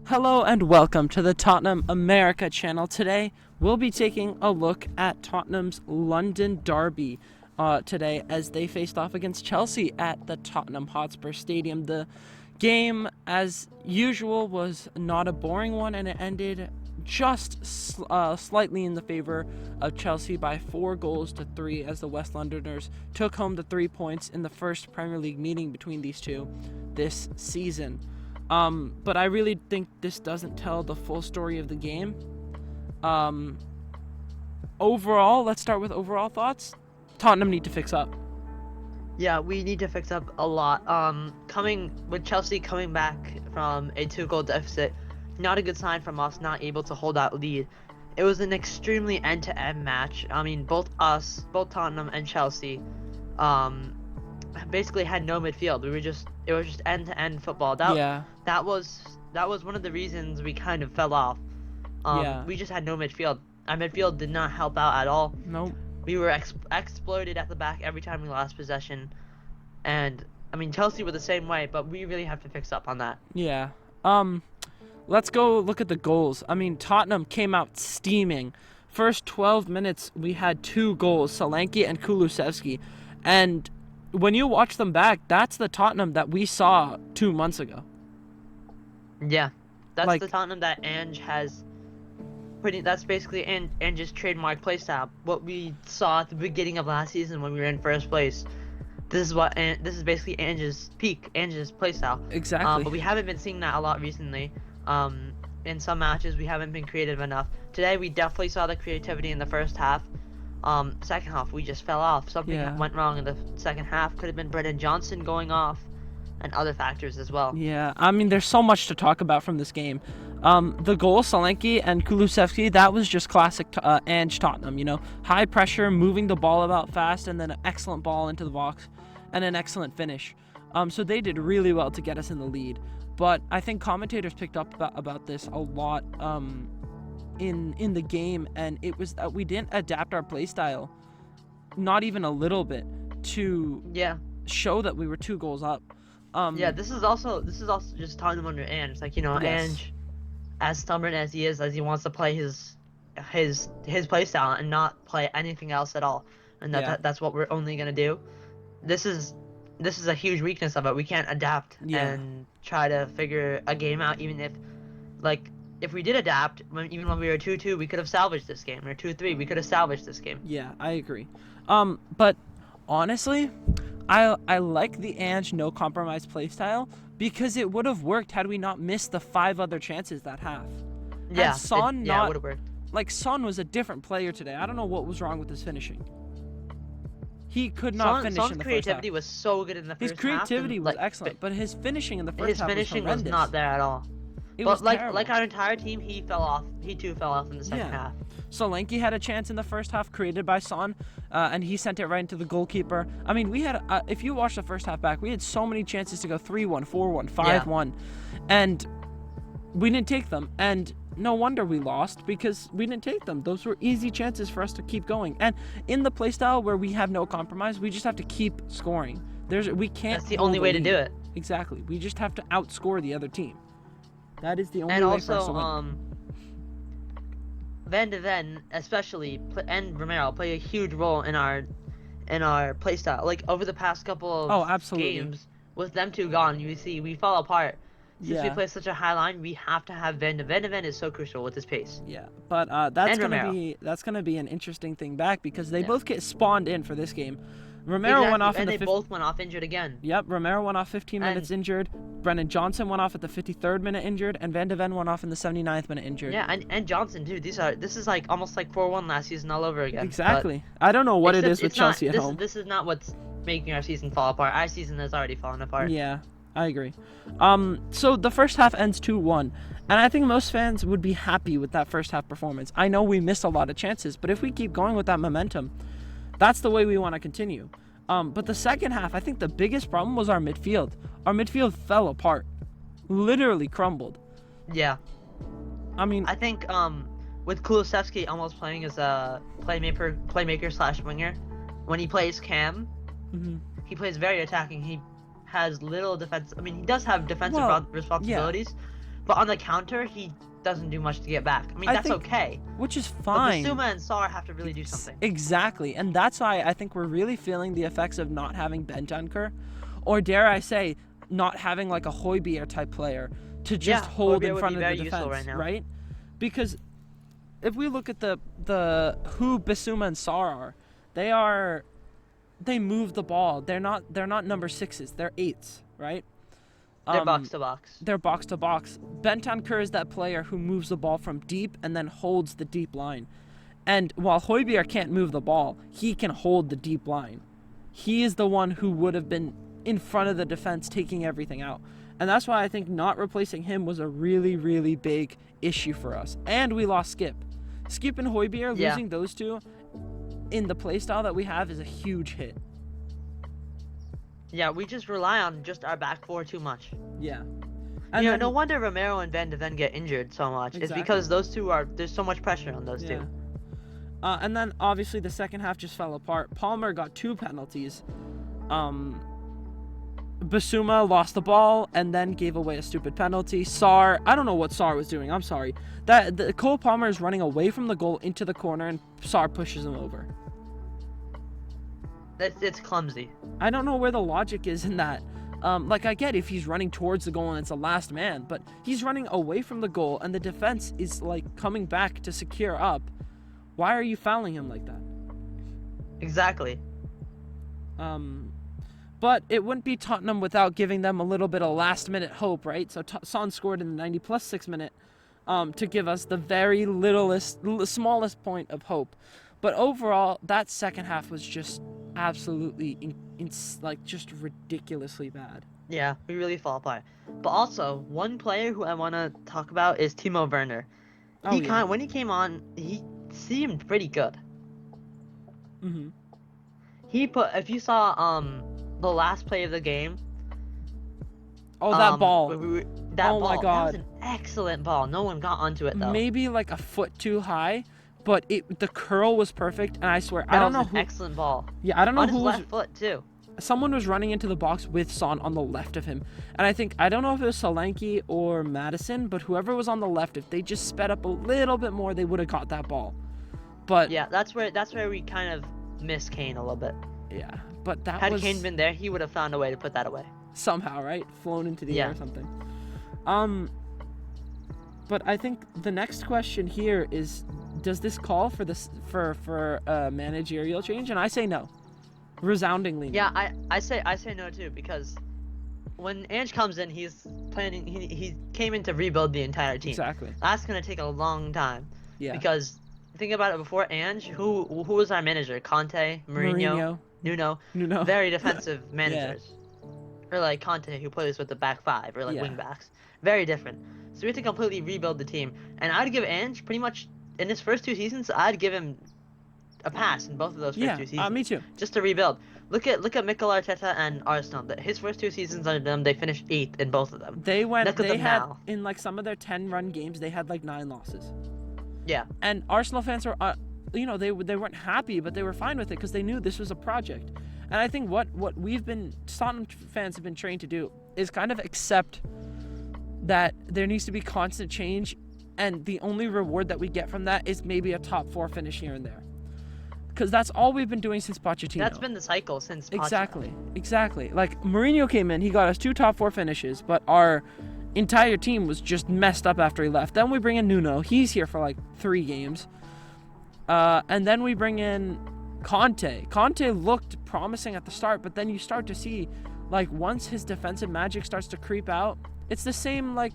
Hello and welcome to the Tottenham America channel. Today we'll be taking a look at Tottenham's London derby today as they faced off against Chelsea at the Tottenham Hotspur Stadium. The game, as usual, was not a boring one, and it ended just slightly in the favor of Chelsea by 4-3 as the West Londoners took home the 3 points in the first Premier League meeting between these two this season. But I really think this doesn't tell the full story of the game. Overall, let's start with overall thoughts. Tottenham need to fix up. Yeah, we need to fix up a lot. Coming with Chelsea coming back from a 2-goal deficit, not a good sign from us not able to hold that lead. It was an extremely end-to-end match. I mean, both Tottenham and Chelsea, basically had no midfield. It was just end-to-end football. That was one of the reasons we kind of fell off. We just had no midfield. Our midfield did not help out at all. Nope. We were exploited at the back every time we lost possession, and I mean Chelsea were the same way, but we really have to fix up on that. Yeah. Let's go look at the goals. I mean, Tottenham came out steaming. First 12 minutes, we had 2 goals, Solanke and Kulusevski, and when you watch them back, that's the Tottenham that we saw 2 months ago. Yeah, that's the Tottenham that Ange has. That's basically Ange's trademark playstyle. What we saw at the beginning of last season when we were in first place. This is basically Ange's playstyle. Exactly. But we haven't been seeing that a lot recently. In some matches, we haven't been creative enough. Today, we definitely saw the creativity in the first half. Second half, we just fell off. Something went wrong in the second half. Could have been Brendan Johnson going off, and other factors as well. Yeah, I mean, there's so much to talk about from this game. The goal, Solanke and Kulusevski, that was just classic Ange Tottenham, high pressure, moving the ball about fast, and then an excellent ball into the box, and an excellent finish. So they did really well to get us in the lead. But I think commentators picked up about this a lot in the game, and it was that we didn't adapt our play style, not even a little bit, to show that we were 2 goals up. This is also just Tottenham under Ange. Ange, as stubborn as he is, as he wants to play his play style and not play anything else at all, and that's what we're only gonna do. This is a huge weakness of it. We can't adapt and try to figure a game out, even if we did adapt, even when we were 2-2, we could have salvaged this game, or 2-3, we could have salvaged this game. Yeah, I agree. But honestly, I like the Ange no compromise play style because it would have worked had we not missed the 5 other chances that half. Yeah, it would have worked. Son was a different player today. I don't know what was wrong with his finishing. He could not finish in the first half. Son's creativity was so good in the first half. His creativity was excellent, but his finishing in the first half was horrendous. His finishing was not there at all. But like our entire team, he fell off. He too fell off in the second half. Solanke had a chance in the first half created by Son, and he sent it right into the goalkeeper. I mean, we had, if you watch the first half back, we had so many chances to go 3-1, 4-1, 5-1, and we didn't take them. And no wonder we lost, because we didn't take them. Those were easy chances for us to keep going. And in the playstyle where we have no compromise, we just have to keep scoring. We can't. That's the only way to do it. Exactly. We just have to outscore the other team. That is the only way for us to win. Van de Ven, especially, and Romero play a huge role in our playstyle. Like over the past couple of games, with them 2 gone, you see we fall apart. Since we play such a high line, we have to have Van de Ven. Van de Ven is so crucial with his pace. Yeah, but that's gonna be an interesting thing back because they both get spawned in for this game. Romero went off, and they both went off injured again. Yep, Romero went off 15 minutes injured. Brendan Johnson went off at the 53rd minute injured, and Van de Ven went off in the 79th minute injured. Yeah, and Johnson too. This is like almost like 4-1 last season all over again. Exactly. I don't know what it is with Chelsea at home. This is not what's making our season fall apart. Our season has already fallen apart. Yeah, I agree. So the first half ends 2-1, and I think most fans would be happy with that first half performance. I know we missed a lot of chances, but if we keep going with that momentum, that's the way we want to continue. But the second half, I think the biggest problem was our midfield. Our midfield fell apart. Literally crumbled. Yeah. I mean, I think with Kulusevski almost playing as a playmaker / winger, when he plays cam, he plays very attacking. He has little defense. I mean, he does have defensive responsibilities, but on the counter, he doesn't do much to get back. I mean, that's okay. Which is fine. But Basuma and Sarr have to really do something. Exactly, and that's why I think we're really feeling the effects of not having Bentancur, or dare I say, not having like a Højbjerg type player to just hold in front of the defense, right? Because if we look at the who Basuma and Sarr are, they move the ball. They're not number 6s. They're 8s, right? They're box to box. They're box to box. Bentancur is that player who moves the ball from deep and then holds the deep line. And while Højbjerg can't move the ball, he can hold the deep line. He is the one who would have been in front of the defense taking everything out. And that's why I think not replacing him was a really, really big issue for us. And we lost Skip. Skip and Højbjerg, losing those two in the playstyle that we have is a huge hit. Yeah, we just rely on just our back four too much. Yeah. And you know, no wonder Romero and Van de Ven get injured so much. Exactly. It's because those two there's so much pressure on those two. And then obviously the second half just fell apart. Palmer got 2 penalties. Basuma lost the ball and then gave away a stupid penalty. Sarr, I don't know what Sarr was doing. I'm sorry. Cole Palmer is running away from the goal into the corner and Sarr pushes him over. It's clumsy. I don't know where the logic is in that. Like, I get if he's running towards the goal and it's a last man, but he's running away from the goal and the defense is like coming back to secure up. Why are you fouling him like that? Exactly. But it wouldn't be Tottenham without giving them a little bit of last-minute hope, right? So Son scored in the 90 plus 6 minute to give us the very smallest point of hope. But overall, that second half was just absolutely, just ridiculously bad. Yeah, we really fall apart. But also, one player who I want to talk about is Timo Werner. When he came on, he seemed pretty good. Mm-hmm. If you saw the last play of the game. Oh, that ball. My God. That was an excellent ball. No one got onto it, though. Maybe like a foot too high, but the curl was perfect, and I swear, I don't know who. Excellent ball. Yeah, I don't know who was. On his left foot, too. Someone was running into the box with Son on the left of him. And I don't know if it was Solanke or Madison, but whoever was on the left, if they just sped up a little bit more, they would have caught that ball. But yeah, that's where we kind of missed Kane a little bit. Yeah, but had Kane been there, he would have found a way to put that away. Somehow, right? Flown into the air or something. But I think the next question here is, does this call for a managerial change? And I say no. Resoundingly no. Yeah, I say no too, because when Ange comes in, he's planning. He came in to rebuild the entire team. Exactly. That's gonna take a long time. Yeah. Because think about it, before Ange, who was our manager? Conte, Mourinho. Nuno. Very defensive managers. Or like Conte, who plays with the back five, or like wing backs. Very different. So we have to completely rebuild the team. And I'd give Ange pretty much in his first 2 seasons, I'd give him a pass in both of those first 2 seasons. Me too. Just to rebuild. Look at Mikel Arteta and Arsenal. His first 2 seasons under them, they finished 8th in both of them. In like some of their 10-run games, they had like 9 losses. Yeah. And Arsenal fans were, they weren't happy, but they were fine with it because they knew this was a project. And I think what Tottenham fans have been trained to do is kind of accept that there needs to be constant change, and the only reward that we get from that is maybe a top 4 finish here and there. Because that's all we've been doing since Pochettino. That's been the cycle since Pochettino. Exactly. Like, Mourinho came in, he got us 2 top 4 finishes, but our entire team was just messed up after he left. Then we bring in Nuno. He's here for like 3 games. And then we bring in Conte. Conte looked promising at the start, but then you start to see, like, once his defensive magic starts to creep out, it's the same, like,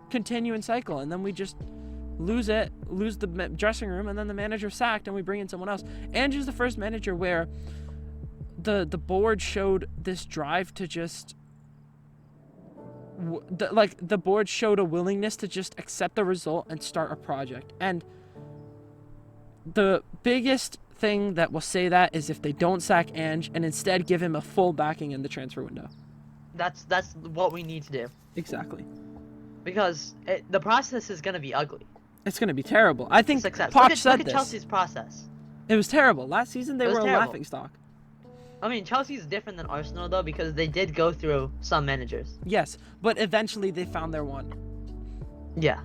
continuing cycle, and then we just lose the dressing room, and then the manager's sacked, and we bring in someone else. Andrew's the first manager where the board showed this drive to just the board showed a willingness to just accept the result and start a project. And the biggest thing that will say that is if they don't sack Ange and instead give him a full backing in the transfer window. That's what we need to do. Exactly. Because the process is going to be ugly. It's going to be terrible. I think Poch said this. Look at Chelsea's process. It was terrible. Last season they were a laughingstock. I mean, Chelsea's different than Arsenal, though, because they did go through some managers. Yes, but eventually they found their one. Yeah.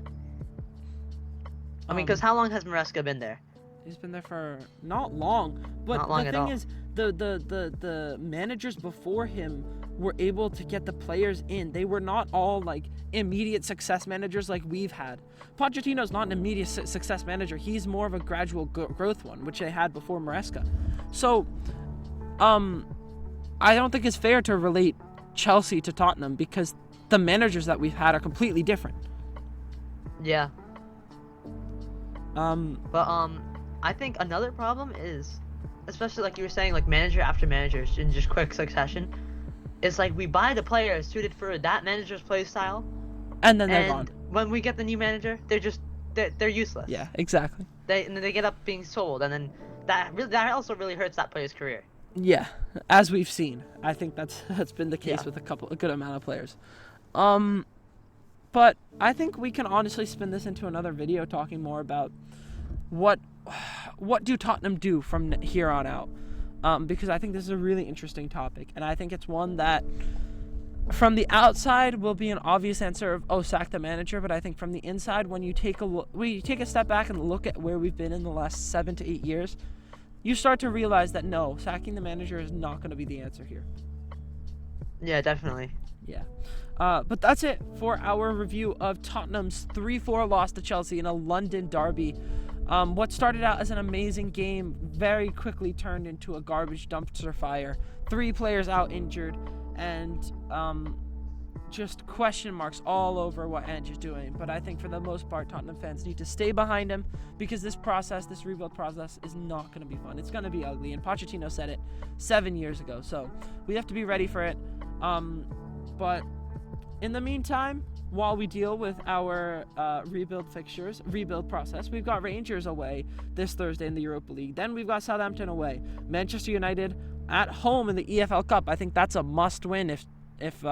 I mean, because how long has Maresca been there? He's been there for not long, but Not long the at thing all. is, the managers before him were able to get the players in. They were not all like immediate success managers like we've had. Pochettino's not an immediate success manager. He's more of a gradual growth one, which they had before Maresca. So, I don't think it's fair to relate Chelsea to Tottenham because the managers that we've had are completely different. Yeah. But I think another problem is, especially like you were saying, like manager after manager in just quick succession. It's like we buy the players suited for that manager's play style, and then they're and gone. when we get the new manager, they're useless. Yeah, exactly. They get up being sold, and then that also really hurts that player's career. Yeah, as we've seen, I think that's been the case Yeah. with a good amount of players. But I think we can honestly spin this into another video talking more about what do Tottenham do from here on out, because I think this is a really interesting topic, and I think it's one that from the outside will be an obvious answer of sack the manager, but I think from the inside, when you take a step back and look at where we've been in the last 7 to 8 years, you start to realize that no, sacking the manager is not going to be the answer here. Yeah, definitely. Yeah. But that's it for our review of Tottenham's 3-4 loss to Chelsea in a London derby. What started out as an amazing game very quickly turned into a garbage dumpster fire. 3 players out injured, and just question marks all over what Ange is doing. But I think for the most part, Tottenham fans need to stay behind him because this rebuild process is not going to be fun. It's going to be ugly, and Pochettino said it 7 years ago. So we have to be ready for it. But in the meantime, while we deal with our rebuild process, we've got Rangers away this Thursday in the Europa League. Then we've got Southampton away. Manchester United at home in the EFL Cup. I think that's a must-win if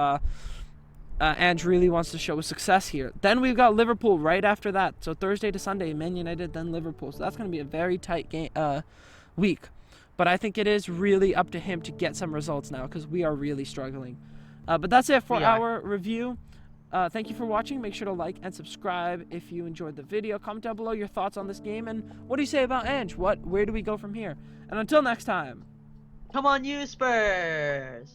Ange really wants to show success here. Then we've got Liverpool right after that. So Thursday to Sunday, Man United, then Liverpool. So that's going to be a very tight week. But I think it is really up to him to get some results now because we are really struggling. But that's it for our review. Thank you for watching. Make sure to like and subscribe if you enjoyed the video. Comment down below your thoughts on this game and what do you say about Ange? Where do we go from here? And until next time. Come on, you Spurs!